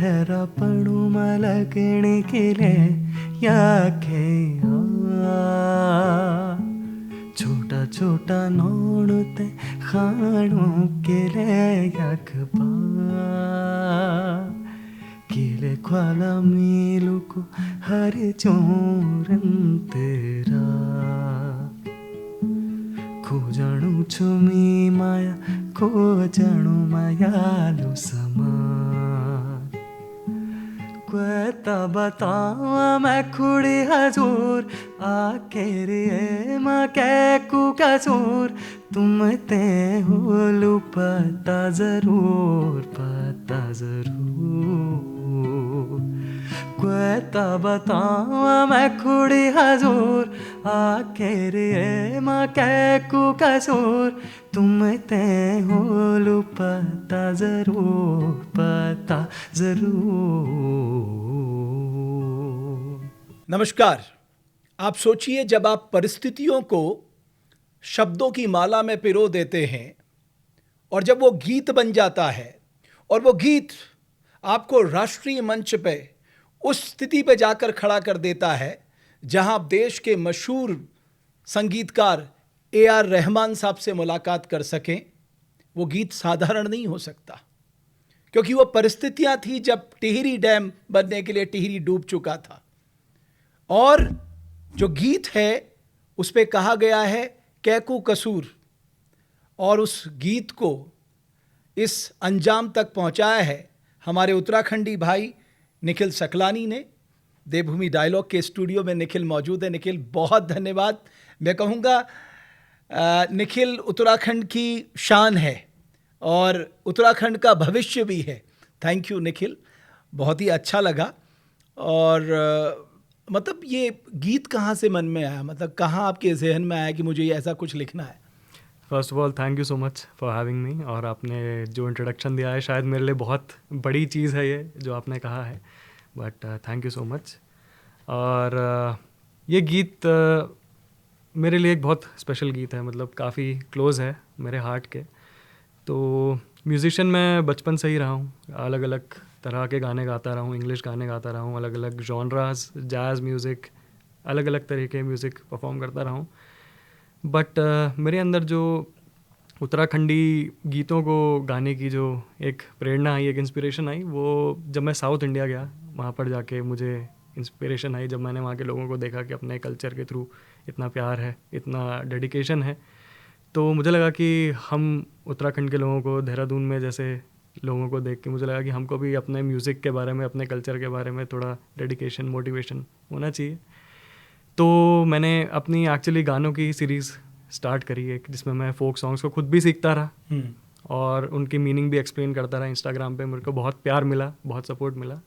ಹೆರಪಣು ಮಲಗಿಣಿಕಿಲೆ ಯಾಕೆ छोटा छोटा ನೋಡುತ್ತೆ खाणो केले ಯಾಕಪ್ಪ केले ख्वाला मीलुको हरे चोरंतेरा खोजणु छुमी माया खोजणु मायालु समा क्वेता बतावा मैं खुड़ी हजूर आखेरिए माँ कैकू कसूर तुम ते होलू पता जरूर क्वेता बतावा मैं खुड़ी हजूर आखेरिए माँ कैकू कसूर तुम ते होलू पता जरूर। नमस्कार। आप सोचिए, जब आप परिस्थितियों को शब्दों की माला में पिरो देते हैं और जब वो गीत बन जाता है और वो गीत आपको राष्ट्रीय मंच पे उस स्थिति पे जाकर खड़ा कर देता है जहां आप देश के मशहूर संगीतकार AR रहमान साहब से मुलाकात कर सकें, वो गीत साधारण नहीं हो सकता, क्योंकि वो परिस्थितियां थी जब टिहरी डैम बनने के लिए टिहरी डूब चुका था। और जो गीत है उस पे कहा गया है कैकू कसूर, और उस गीत को इस अंजाम तक पहुंचाया है हमारे उत्तराखंडी भाई निखिल सकलानी ने। देवभूमि डायलॉग के स्टूडियो में निखिल मौजूद है। निखिल, बहुत धन्यवाद। मैं कहूँगा निखिल उत्तराखंड की शान है और उत्तराखंड का भविष्य भी है। थैंक यू निखिल, बहुत ही अच्छा लगा। और मतलब ये गीत कहाँ से मन में आया, मतलब कहाँ आपके जहन में आया कि मुझे ये ऐसा कुछ लिखना है? First of all thank you so much for having me, और आपने जो इंट्रोडक्शन दिया है शायद मेरे लिए बहुत बड़ी चीज़ है ये जो आपने कहा है, but thank you so much. और ये गीत मेरे लिए एक बहुत स्पेशल गीत है, मतलब काफ़ी क्लोज़ है मेरे हार्ट के। तो म्यूज़िशियन मैं बचपन से ही रहा हूँ, अलग अलग तरह के गाने गाता रहा हूँ, इंग्लिश गाने गाता रहा हूँ, अलग अलग जॉनरास, जैज़ म्यूज़िक, अलग अलग तरह के म्यूज़िक परफॉर्म करता रहा हूँ। बट मेरे अंदर जो उत्तराखंडी गीतों को गाने की जो एक प्रेरणा आई, एक इंस्पिरेशन आई, वो जब मैं साउथ इंडिया गया, वहाँ पर जाके मुझे इंस्पिरेशन आई जब मैंने वहाँ के लोगों को देखा कि अपने कल्चर के थ्रू इतना प्यार है, इतना डेडिकेशन है। तो मुझे लगा कि हम उत्तराखंड के लोगों को, देहरादून में जैसे लोगों को देख के मुझे लगा कि हमको भी अपने म्यूज़िक के बारे में, अपने कल्चर के बारे में थोड़ा डेडिकेशन, मोटिवेशन होना चाहिए। तो मैंने अपनी एक्चुअली गानों की सीरीज़ स्टार्ट करी एक, जिसमें मैं फोक सॉन्ग्स को खुद भी सीखता रहा और उनकी मीनिंग भी एक्सप्लेन करता रहा। इंस्टाग्राम पे मेरे को बहुत प्यार मिला, बहुत सपोर्ट मिला।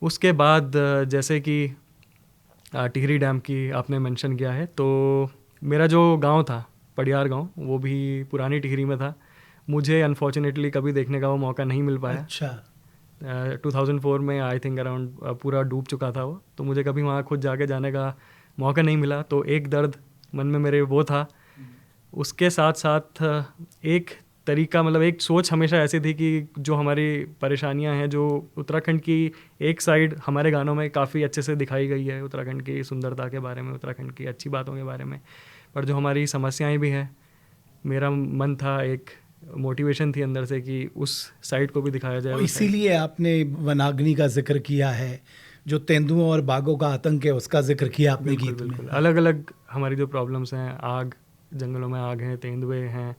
उसके बाद जैसे कि टिहरी डैम की आपने मेंशन किया है, तो मेरा जो गांव था पडियार गांव, वो भी पुरानी टिहरी में था। मुझे अनफॉर्चुनेटली कभी देखने का वो मौका नहीं मिल पाया। अच्छा। 2004 में आई थिंक अराउंड पूरा डूब चुका था वो, तो मुझे कभी वहाँ खुद जाके जाने का मौका नहीं मिला। तो एक दर्द मन में मेरे वो था। उसके साथ साथ एक तरीका, मतलब एक सोच हमेशा ऐसी थी कि जो हमारी परेशानियां हैं, जो उत्तराखंड की एक साइड हमारे गानों में काफ़ी अच्छे से दिखाई गई है, उत्तराखंड की सुंदरता के बारे में, उत्तराखंड की अच्छी बातों के बारे में, पर जो हमारी समस्याएं भी हैं, मेरा मन था, एक मोटिवेशन थी अंदर से कि उस साइड को भी दिखाया जाए। इसीलिए आपने वनाग्नि का जिक्र किया है, जो तेंदुओं और बाघों का आतंक है उसका जिक्र किया आपने गीत में। अलग अलग हमारी जो प्रॉब्लम्स हैं, आग, जंगलों में आग हैं, तेंदुए हैं,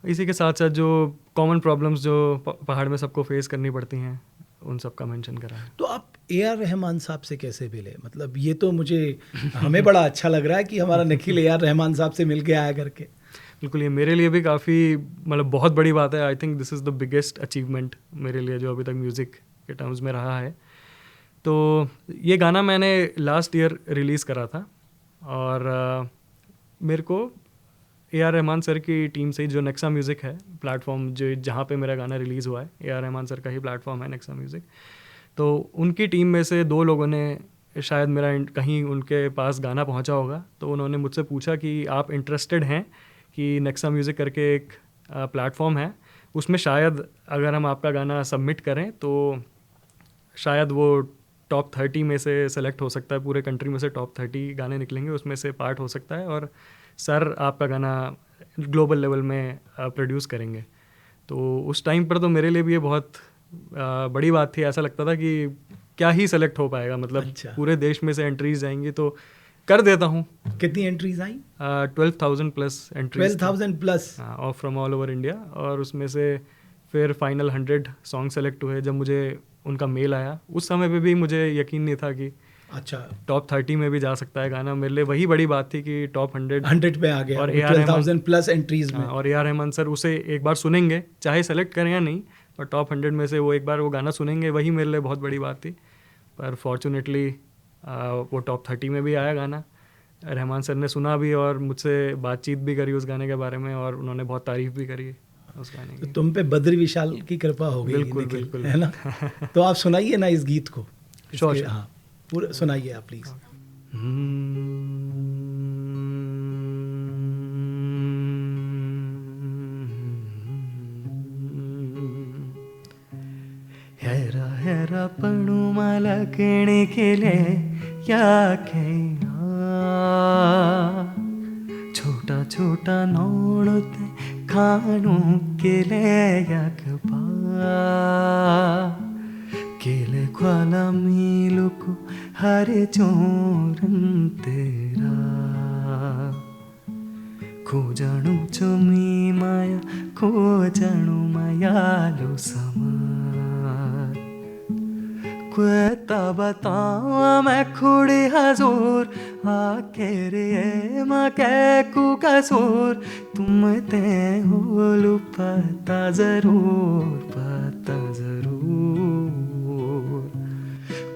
इसी के साथ साथ जो कॉमन प्रॉब्लम्स जो पहाड़ में सबको फेस करनी पड़ती हैं, उन सब का मेंशन करा है। तो आप AR रहमान साहब से कैसे मिले? मतलब ये तो मुझे हमें बड़ा अच्छा लग रहा है कि हमारा निखिल AR रहमान साहब से मिल के आया करके। बिल्कुल, ये मेरे लिए भी काफ़ी मतलब बहुत बड़ी बात है। I think this is the biggest achievement मेरे लिए जो अभी तक म्यूज़िक के टर्म्स में रहा है। तो ये गाना मैंने लास्ट ईयर रिलीज़ करा था, और मेरे को AR रहमान सर की टीम से, जो नेक्सा म्यूज़िक है प्लेटफॉर्म, जो जहाँ पे मेरा गाना रिलीज़ हुआ है, AR रहमान सर का ही प्लेटफॉर्म है नेक्सा म्यूज़िक, तो उनकी टीम में से 2 लोगों ने, शायद मेरा कहीं उनके पास गाना पहुँचा होगा, तो उन्होंने मुझसे पूछा कि आप इंटरेस्टेड हैं कि नेक्सा म्यूज़िक करके एक प्लेटफॉर्म है, उसमें शायद अगर हम आपका गाना सबमिट करें तो शायद वो टॉप 30 में से सेलेक्ट हो सकता है, पूरे कंट्री में से टॉप 30 गाने निकलेंगे, उसमें से पार्ट हो सकता है और सर आपका गाना ग्लोबल लेवल में प्रोड्यूस करेंगे। तो उस टाइम पर तो मेरे लिए भी ये बहुत बड़ी बात थी। ऐसा लगता था कि क्या ही सेलेक्ट हो पाएगा, मतलब अच्छा। पूरे देश में से एंट्रीज जाएंगी तो कर देता हूँ। कितनी एंट्रीज आई? 12,000 प्लस एंट्रीज, 12,000 प्लस और फ्रॉम ऑल ओवर इंडिया। और उसमें से फिर फाइनल 100 सॉन्ग सेलेक्ट हुए। जब मुझे उनका मेल आया उस समय पे भी मुझे यकीन नहीं था कि अच्छा टॉप 30 में भी जा सकता है गाना। मेरे लिए वही बड़ी बात थी कि टॉप 100 पे आ गया और और AR रहमान 12,000 प्लस एंट्रीज में। और AR रहमान सर उसे एक बार सुनेंगे, चाहे सेलेक्ट करें या नहीं, पर टॉप 100 में से वो एक बार वो गाना सुनेंगे, वही मेरे लिए बहुत बड़ी बात थी। पर फॉर्चुनेटली वो टॉप 30 में भी आया गाना। रहमान सर ने सुना भी और मुझसे बातचीत भी करी उस गाने के बारे में, और उन्होंने बहुत तारीफ़ भी करी उस गाने तो की। तुम पे बद्री विशाल की कृपा हो गई बिल्कुल, निखिल, बिल्कुल। है ना? तो आप सुनाइए ना इस गीत को। Sure, sure. हाँ, पूरा सुनाइए आप प्लीज। हेरा हेरा पणू मला केणे केले याके छोटा छोटा नोणते खाणू केले याक केले ख्वाला मीलुकु हरे चोरन तेरा खोजणु चुमी माया खोजणु मायालो समार क्वेता बतावा मैं खुड़ी हजूर आखिर ये माँ कै कु कसूर तुम ते होलू पता जरूर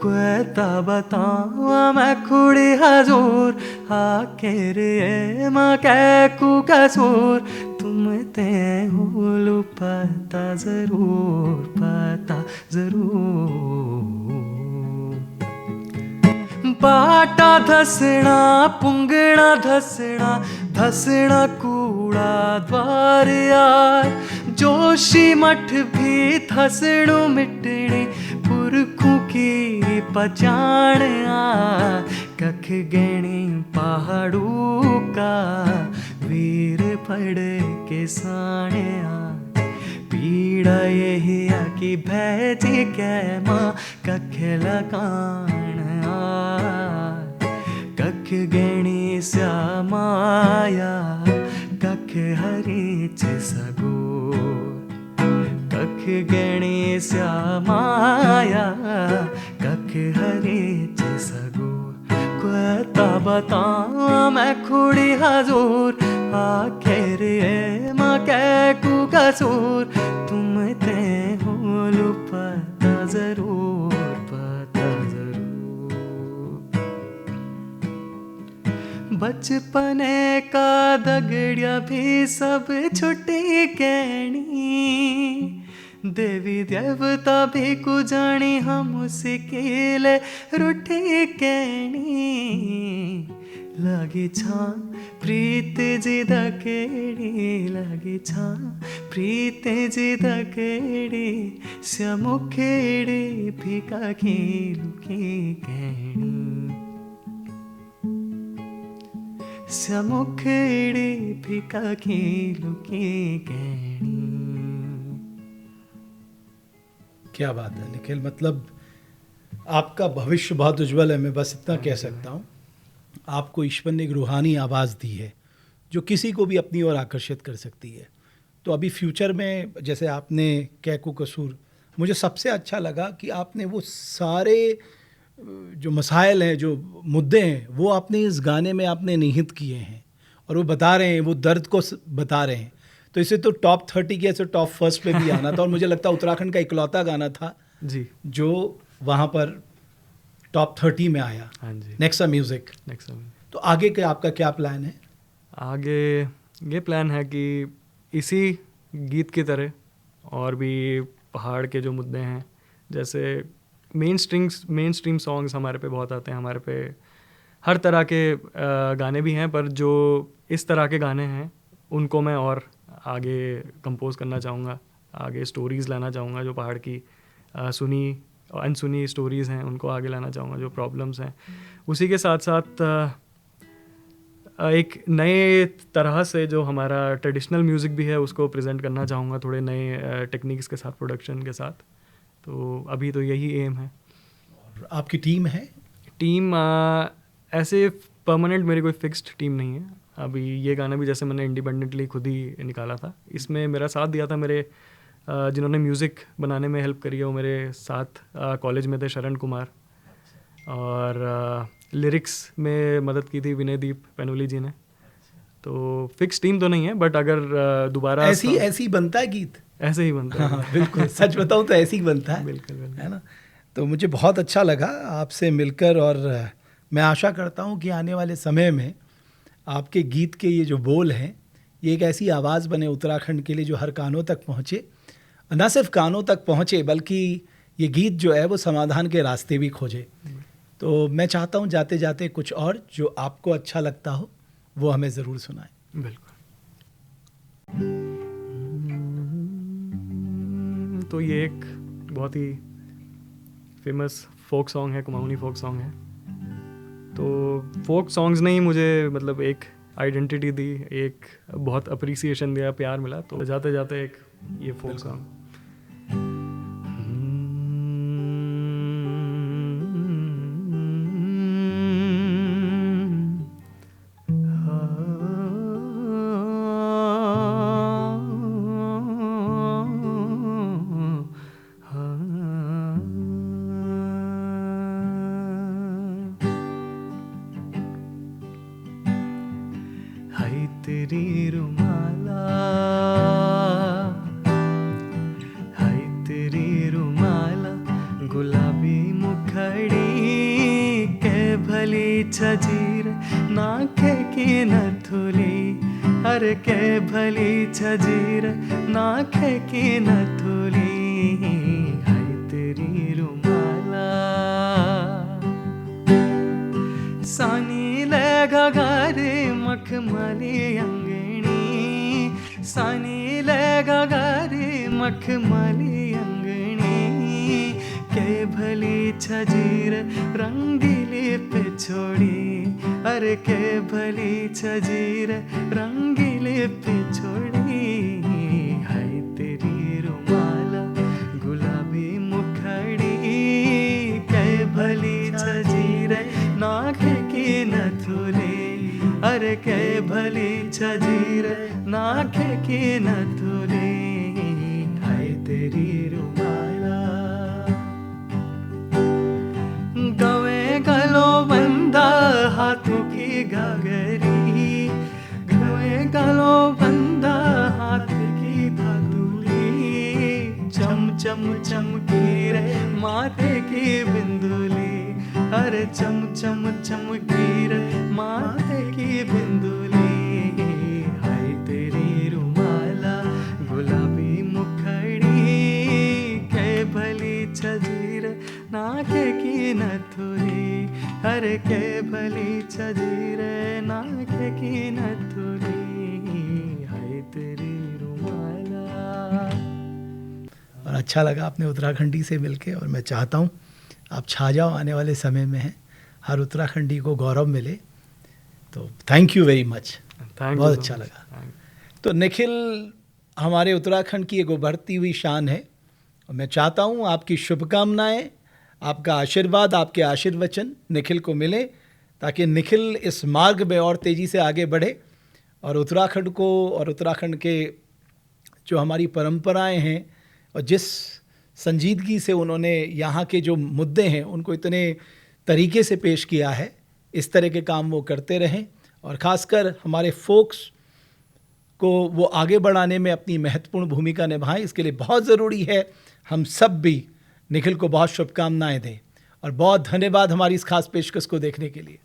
क्वेता बतावा मैं खुड़ी हजूर आखिर ये माँ कै कु कसूर तुम ते होलू पता जरूर बाटा धसना पुंगना धसना धसना कूड़ा द्वार यार जोशी मठ भी धसणु मिटणी पुरखों की पहचान आ कख गणी पहाड़ू का वीर पड़ के साने आ पीड़ा यही आ कि भैजी कै माँ कख लगान कख गणी स्या माया कख हरीच सगोर कख गणी स्या माया कख हरीच सगोर क्वेता बता मैं खुड़ी हजूर आखिर ये माँ कै कु कसूर तुम ते होलू पता जरूर बचपने का दगड़िया भी सब छुट्टी कहनी देवी देवता भी को जानी हम मुश्किल रुठी कहनी लगी छा प्रीत जी दकेड़ी लगी छा प्रीत जी दकेड़ी स्यमुखेड़ी फिका खीलू की कहनी स्यमुखेड़ी फिका खीलू की कहनी। क्या बात है निखिल, मतलब आपका भविष्य बहुत उज्जवल है, मैं बस इतना कह सकता हूँ। आपको ईश्वर ने एक रूहानी आवाज़ दी है जो किसी को भी अपनी ओर आकर्षित कर सकती है। तो अभी फ्यूचर में जैसे आपने कै कु कसूर, मुझे सबसे अच्छा लगा कि आपने वो सारे जो मसाइल हैं, जो मुद्दे हैं, वो आपने इस गाने में आपने निहित किए हैं और वो बता रहे हैं, वो दर्द को बता रहे हैं। तो इसे तो टॉप 30 के ऐसे टॉप फर्स्ट पे भी आना था और मुझे लगता है उत्तराखंड का इकलौता गाना था जी जो वहाँ पर टॉप 30 में आया। हाँ जी। Nexa music. तो आगे के आपका क्या प्लान है? आगे ये प्लान है कि इसी गीत की तरह और भी पहाड़ के जो मुद्दे हैं, जैसे मेन स्ट्रीम सॉन्ग्स हमारे पे बहुत आते हैं, हमारे पे हर तरह के गाने भी हैं, पर जो इस तरह के गाने हैं उनको मैं और आगे कंपोज करना चाहूँगा, आगे स्टोरीज़ लाना चाहूँगा जो पहाड़ की सुनी अनसुनी स्टोरीज़ हैं उनको आगे लाना चाहूँगा, जो प्रॉब्लम्स हैं। उसी के साथ साथ एक नए तरह से जो हमारा ट्रेडिशनल म्यूज़िक भी है उसको प्रेजेंट करना चाहूँगा, थोड़े नए टेक्निक्स के साथ, प्रोडक्शन के साथ। तो अभी तो यही एम है। और आपकी टीम है? टीम ऐसे परमानेंट मेरी कोई फिक्स्ड टीम नहीं है। अभी ये गाना भी जैसे मैंने इंडिपेंडेंटली खुद ही निकाला था, इसमें मेरा साथ दिया था मेरे जिन्होंने म्यूज़िक बनाने में हेल्प करी है, वो मेरे साथ कॉलेज में थे, शरण कुमार। और लिरिक्स में मदद की थी विनयदीप पेनुली जी ने। तो फिक्स टीम तो नहीं है, बट अगर दोबारा ऐसी बनता है गीत, ऐसे ही बनता है। हाँ, बिल्कुल सच बताऊं तो ऐसे ही बनता है। बिल्कुल है ना। तो मुझे बहुत अच्छा लगा आपसे मिलकर, और मैं आशा करता हूं कि आने वाले समय में आपके गीत के ये जो बोल हैं ये एक ऐसी आवाज़ बने उत्तराखंड के लिए जो हर कानों तक पहुँचे, न सिर्फ कानों तक पहुँचे बल्कि ये गीत जो है वो समाधान के रास्ते भी खोजे। तो मैं चाहता हूँ जाते जाते कुछ और जो आपको अच्छा लगता हो वो हमें ज़रूर सुनाएं। बिल्कुल। तो ये एक बहुत ही फेमस फोक सॉन्ग है, कुमाऊनी फोक सॉन्ग है। तो फोक सॉन्ग्स ने ही मुझे मतलब एक आइडेंटिटी दी, एक बहुत अप्रिसिएशन दिया, प्यार मिला। तो जाते जाते एक ये फोक सॉन्ग। तेरी रुमाला, हाय तेरी रुमाला, गुलाबी मुखड़ी के भली छजीर, नाखे की नथुली, अरे के भली छजीर, नाखे की नथुली, हाय तेरी रुमाला। सानी ले गगारे मखमली अंगणी, सानी ले गगारे मखमली अंगणी, के भली छजीर रंगीली पे छोड़ी, अरे के भली छजीर रंगीली पे छोड़ी, हाय तेरी रुमाला, गुलाबी मुखड़ी, के भली छजीर, नाखे की नथुली, अरे के भली छजीर, नाखे की नथुली, हाय तेरी रुमाला। गवे गलो बंदा हाथों की घाघरी, गवे गलो बंदा हाथ की धातुली, चम चम चमकी रे माथे की बिंदुली, अरे चम चम चमकी रे माथे की बिंदुली, हाय तेरी रुमाला, गुलाबी मुखड़ी, के भली छजीर, नाखे की नथुली, अरे के भली छजीर, नाखे की नथुली, हाय तेरी रुमाला। और अच्छा लगा आपने उत्तराखंडी से मिलके, और मैं चाहता हूँ आप छा जाओ आने वाले समय में, हैं हर उत्तराखंडी को गौरव मिले। तो थैंक यू वेरी मच, बहुत अच्छा लगा। तो निखिल हमारे उत्तराखंड की एक उभरती हुई शान है, और मैं चाहता हूँ आपकी शुभकामनाएं, आपका आशीर्वाद, आपके आशीर्वचन निखिल को मिले, ताकि निखिल इस मार्ग में और तेज़ी से आगे बढ़े, और उत्तराखंड को, और उत्तराखंड के जो हमारी परंपराएं हैं और जिस संजीदगी से उन्होंने यहाँ के जो मुद्दे हैं उनको इतने तरीके से पेश किया है, इस तरह के काम वो करते रहें, और ख़ासकर हमारे फोक्स को वो आगे बढ़ाने में अपनी महत्वपूर्ण भूमिका निभाएं। इसके लिए बहुत ज़रूरी है हम सब भी निखिल को बहुत शुभकामनाएं दें, और बहुत धन्यवाद हमारी इस खास पेशकश को देखने के लिए।